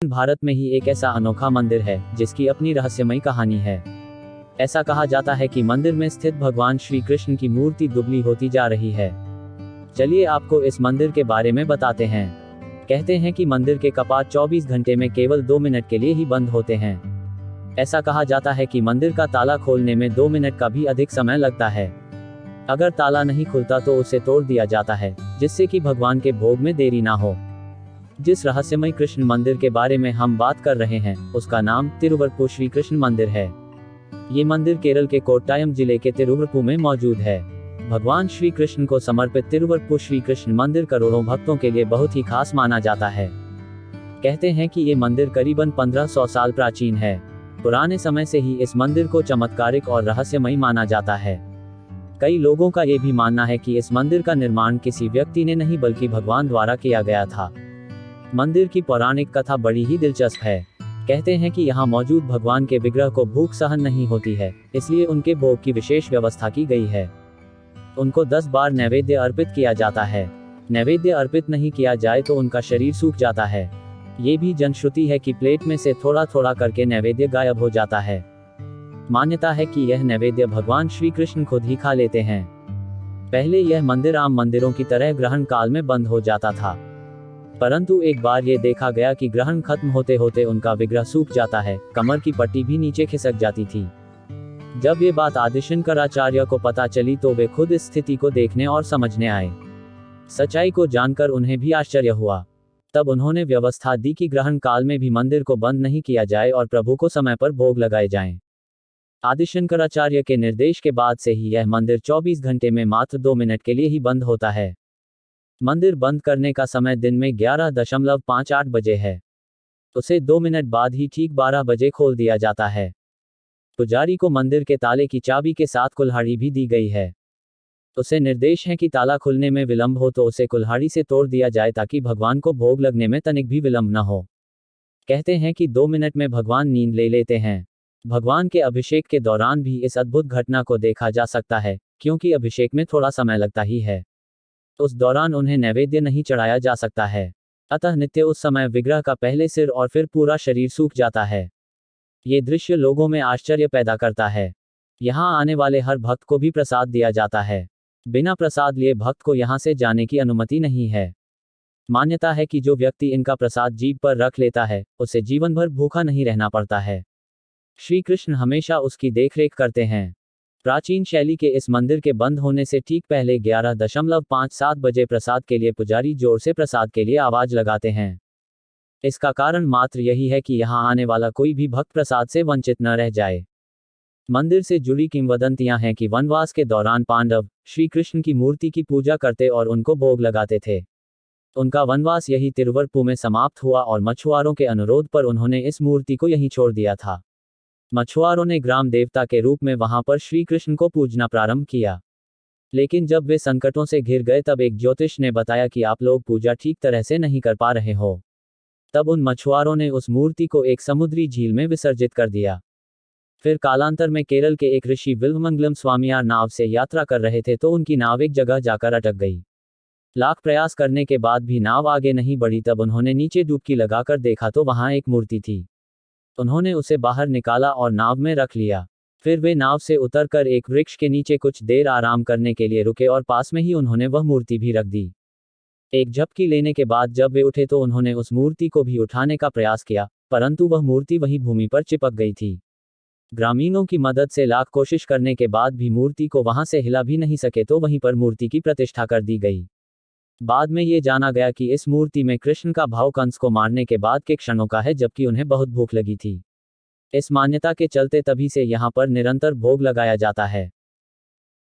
भारत में ही एक ऐसा अनोखा मंदिर है जिसकी अपनी रहस्यमयी कहानी है। ऐसा कहा जाता है कि मंदिर में स्थित भगवान श्री कृष्ण की मूर्ति दुबली होती जा रही है। चलिए आपको इस मंदिर के बारे में बताते हैं। कहते हैं कि मंदिर के कपाट 24 घंटे में केवल 2 मिनट के लिए ही बंद होते हैं। ऐसा कहा जाता है कि मंदिर का ताला खोलने में 2 मिनट का भी अधिक समय लगता है। अगर ताला नहीं खुलता तो उसे तोड़ दिया जाता है, जिससे कि भगवान के भोग में देरी ना हो। जिस रहस्यमय कृष्ण मंदिर के बारे में हम बात कर रहे हैं, उसका नाम तिरुवरप्पुर श्री कृष्ण मंदिर है। ये मंदिर केरल के कोट्टायम जिले के तिरुवरप्पुर में मौजूद है। भगवान श्री कृष्ण को समर्पित तिरुवरप्पुर श्री कृष्ण मंदिर करोड़ों भक्तों के लिए बहुत ही खास माना जाता है। कहते हैं कि ये मंदिर करीबन 1500 साल प्राचीन है। पुराने समय से ही इस मंदिर को चमत्कारिक और रहस्यमयी माना जाता है। कई लोगों का ये भी मानना है कि इस मंदिर का निर्माण किसी व्यक्ति ने नहीं बल्कि भगवान द्वारा किया गया था। मंदिर की पौराणिक कथा बड़ी ही दिलचस्प है। कहते हैं कि यहाँ मौजूद भगवान के विग्रह को भूख सहन नहीं होती है, इसलिए उनके भोग की विशेष व्यवस्था की गई है। उनको 10 बार नैवेद्य अर्पित किया जाता है। नैवेद्य अर्पित नहीं किया जाए तो उनका शरीर सूख जाता है। ये भी जनश्रुति है कि प्लेट में से थोड़ा थोड़ा करके नैवेद्य गायब हो जाता है। मान्यता है कि यह नैवेद्य भगवान श्री कृष्ण खुद ही खा लेते हैं। पहले यह मंदिर आम मंदिरों की तरह ग्रहण काल में बंद हो जाता था, परंतु एक बार ये देखा गया कि ग्रहण खत्म होते होते उनका विग्रह सूख जाता है, कमर की पट्टी भी नीचे खिसक जाती थी। जब ये बात आदि शंकराचार्य को पता चली तो वे खुद इस स्थिति को देखने और समझने आए। सच्चाई को जानकर उन्हें भी आश्चर्य हुआ। तब उन्होंने व्यवस्था दी कि ग्रहण काल में भी मंदिर को बंद नहीं किया जाए और प्रभु को समय पर भोग लगाए जाएं। आदि शंकराचार्य के निर्देश के बाद से ही यह मंदिर 24 घंटे में मात्र 2 मिनट के लिए ही बंद होता है। मंदिर बंद करने का समय दिन में 11:58 बजे है। उसे 2 मिनट बाद ही ठीक 12 बजे खोल दिया जाता है। पुजारी को मंदिर के ताले की चाबी के साथ कुल्हाड़ी भी दी गई है। उसे निर्देश है कि ताला खुलने में विलंब हो तो उसे कुल्हाड़ी से तोड़ दिया जाए ताकि भगवान को भोग लगने में तनिक भी विलंब न हो। कहते हैं कि 2 मिनट में भगवान नींद ले लेते हैं। भगवान के अभिषेक के दौरान भी इस अद्भुत घटना को देखा जा सकता है, क्योंकि अभिषेक में थोड़ा समय लगता ही है। उस दौरान उन्हें नैवेद्य नहीं चढ़ाया जा सकता है, अतः नित्य उस समय विग्रह का पहले सिर और फिर पूरा शरीर सूख जाता है। ये दृश्य लोगों में आश्चर्य पैदा करता है। यहाँ आने वाले हर भक्त को भी प्रसाद दिया जाता है। बिना प्रसाद लिए भक्त को यहाँ से जाने की अनुमति नहीं है। मान्यता है कि जो व्यक्ति इनका प्रसाद जीभ पर रख लेता है, उसे जीवन भर भूखा नहीं रहना पड़ता है। श्री कृष्ण हमेशा उसकी देखरेख करते हैं। प्राचीन शैली के इस मंदिर के बंद होने से ठीक पहले 11:57 बजे प्रसाद के लिए पुजारी जोर से प्रसाद के लिए आवाज लगाते हैं। इसका कारण मात्र यही है कि यहाँ आने वाला कोई भी भक्त प्रसाद से वंचित न रह जाए। मंदिर से जुड़ी किंवदंतियां हैं कि वनवास के दौरान पांडव श्री कृष्ण की मूर्ति की पूजा करते और उनको भोग लगाते थे। उनका वनवास यही तिरुवरप्पुर में समाप्त हुआ और मछुआरों के अनुरोध पर उन्होंने इस मूर्ति को यहीं छोड़ दिया था। मछुआरों ने ग्राम देवता के रूप में वहां पर श्री कृष्ण को पूजना प्रारंभ किया। लेकिन जब वे संकटों से घिर गए तब एक ज्योतिष ने बताया कि आप लोग पूजा ठीक तरह से नहीं कर पा रहे हो। तब उन मछुआरों ने उस मूर्ति को एक समुद्री झील में विसर्जित कर दिया। फिर कालांतर में केरल के एक ऋषि बिल्वमंगलम स्वामियार नाव से यात्रा कर रहे थे तो उनकी नाव एक जगह जाकर अटक गई। लाख प्रयास करने के बाद भी नाव आगे नहीं बढ़ी। तब उन्होंने नीचे डुबकी लगाकर देखा तो वहां एक मूर्ति थी। उन्होंने उसे बाहर निकाला और नाव में रख लिया। फिर वे नाव से उतरकर एक वृक्ष के नीचे कुछ देर आराम करने के लिए रुके और पास में ही उन्होंने वह मूर्ति भी रख दी। एक झपकी लेने के बाद जब वे उठे तो उन्होंने उस मूर्ति को भी उठाने का प्रयास किया, परंतु वह मूर्ति वहीं भूमि पर चिपक गई थी। ग्रामीणों की मदद से लाख कोशिश करने के बाद भी मूर्ति को वहां से हिला भी नहीं सके तो वहीं पर मूर्ति की प्रतिष्ठा कर दी गई। बाद में ये जाना गया कि इस मूर्ति में कृष्ण का भाव कंस को मारने के बाद के क्षणों का है, जबकि उन्हें बहुत भूख लगी थी। इस मान्यता के चलते तभी से यहाँ पर निरंतर भोग लगाया जाता है।